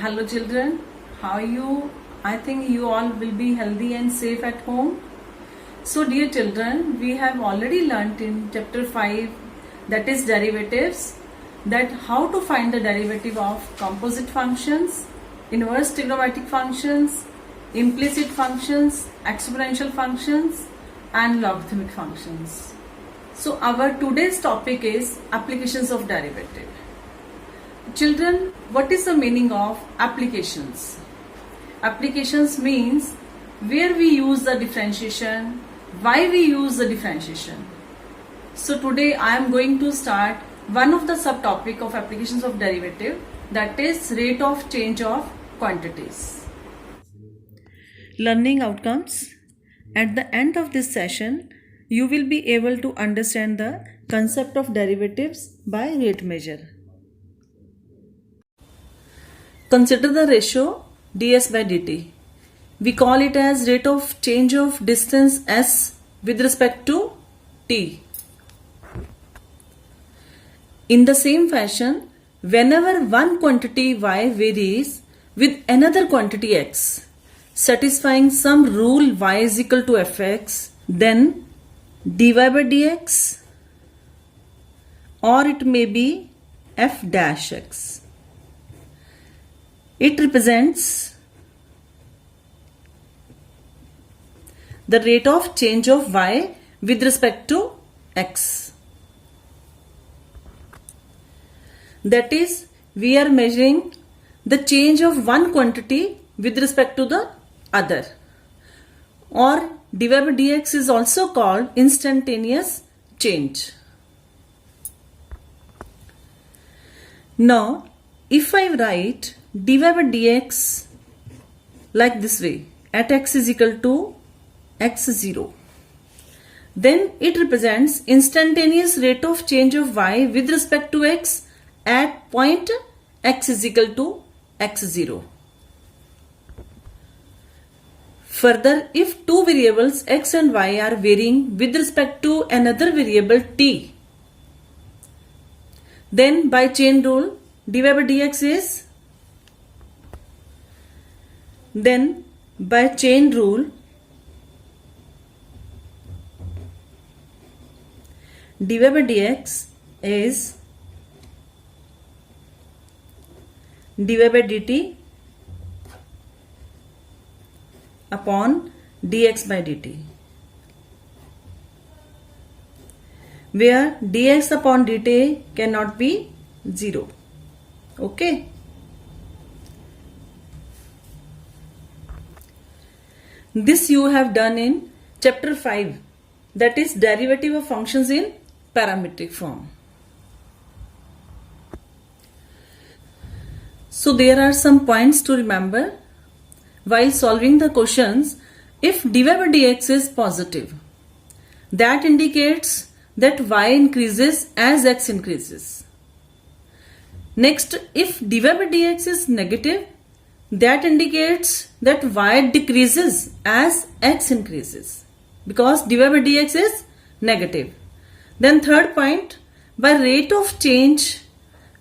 Hello children, how are you? I think you all will be healthy and safe at home. So dear children, we have already learnt in chapter 5, that is derivatives, that how to find the derivative of composite functions, inverse trigonometric functions, implicit functions, exponential functions and logarithmic functions. So our today's topic is applications of derivative. Children, what is the meaning of applications? Applications means where we use the differentiation, why we use the differentiation. So today I am going to start one of the subtopic of applications of derivative, that is rate of change of quantities. Learning outcomes. At the end of this session, you will be able to understand the concept of derivatives by rate measure. Consider the ratio ds by dt. We call it as rate of change of distance s with respect to t. In the same fashion, whenever one quantity y varies with another quantity x, satisfying some rule y is equal to fx, then dy by dx, or it may be f dash x. It represents the rate of change of y with respect to x. That is, we are measuring the change of one quantity with respect to the other. Or dy by dx is also called instantaneous change. Now, if I write dy by dx like this way, at x is equal to x0, then it represents instantaneous rate of change of y with respect to x at point x is equal to x0. Further, if two variables x and y are varying with respect to another variable t, then by chain rule dy by dx is, then by chain rule dy by dx is dy by dt upon dx by dt, where dx upon dt cannot be 0. Okay. This you have done in chapter 5, that is derivative of functions in parametric form. So there are some points to remember while solving the questions. If dy by dx is positive, that indicates that y increases as x increases. Next, if dy by dx is negative, that indicates that y decreases as x increases, because dy by dx is negative. Then third point, by rate of change,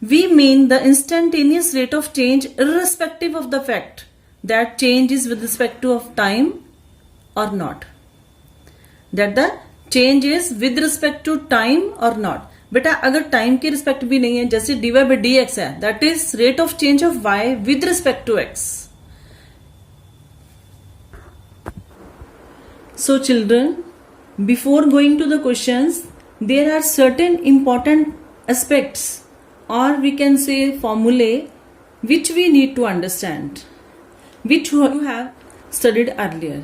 we mean the instantaneous rate of change irrespective of the fact that change is with respect to of time or not. That the change is with respect to time or not. बेटा अगर time के respect भी नहीं है, जैसे dy by dx है, that is rate of change of y with respect to x. So children, before going to the questions, there are certain important aspects, or we can say formulae, which we need to understand, which you have studied earlier.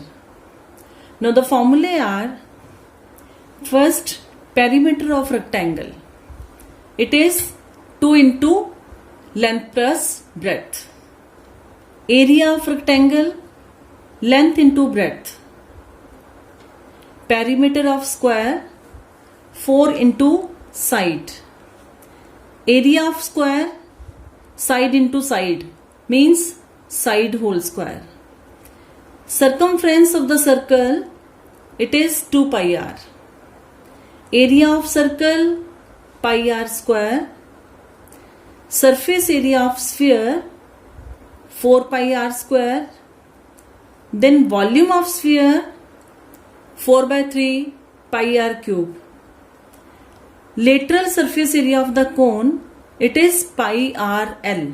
Now the formulae are: first, perimeter of rectangle. It is 2 into length plus breadth. Area of rectangle, length into breadth. Perimeter of square, 4 into side. Area of square, side into side, means side whole square. Circumference of the circle, it is 2 pi r. Area of circle, pi r square. Surface area of sphere, 4 pi r square. Then volume of sphere 4 by 3 pi r cube. Lateral surface area of the cone, it is pi r L,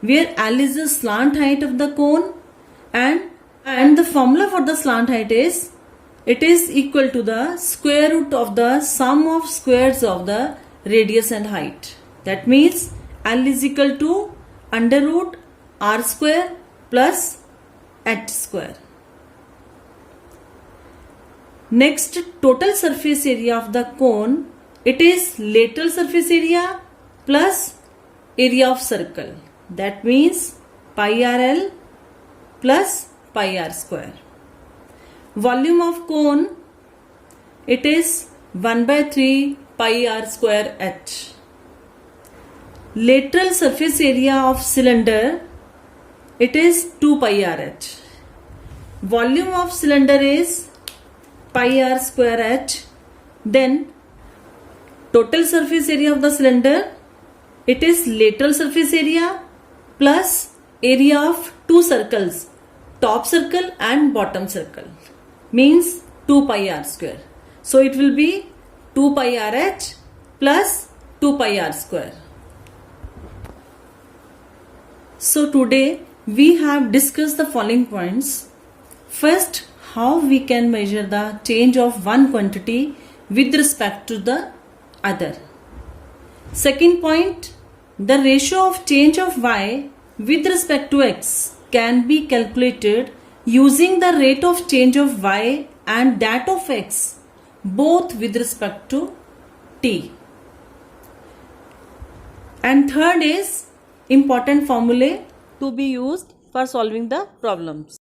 where L is the slant height of the cone, and the formula for the slant height is, it is equal to the square root of the sum of squares of the radius and height. That means L is equal to under root r square plus h square. Next, total surface area of the cone, it is lateral surface area plus area of circle. That means pi r L plus pi r square. Volume of cone, it is 1 by 3 pi r square h. Lateral surface area of cylinder, it is 2 pi r h. Volume of cylinder is pi r square h. Then total surface area of the cylinder, it is lateral surface area plus area of two circles, top circle and bottom circle, means 2 pi r square. So it will be 2 pi r h plus 2 pi r square. So today we have discussed the following points. First, how we can measure the change of one quantity with respect to the other. Second point, the ratio of change of y with respect to x can be calculated using the rate of change of y and that of x, both with respect to t. And third is important formulae to be used for solving the problems.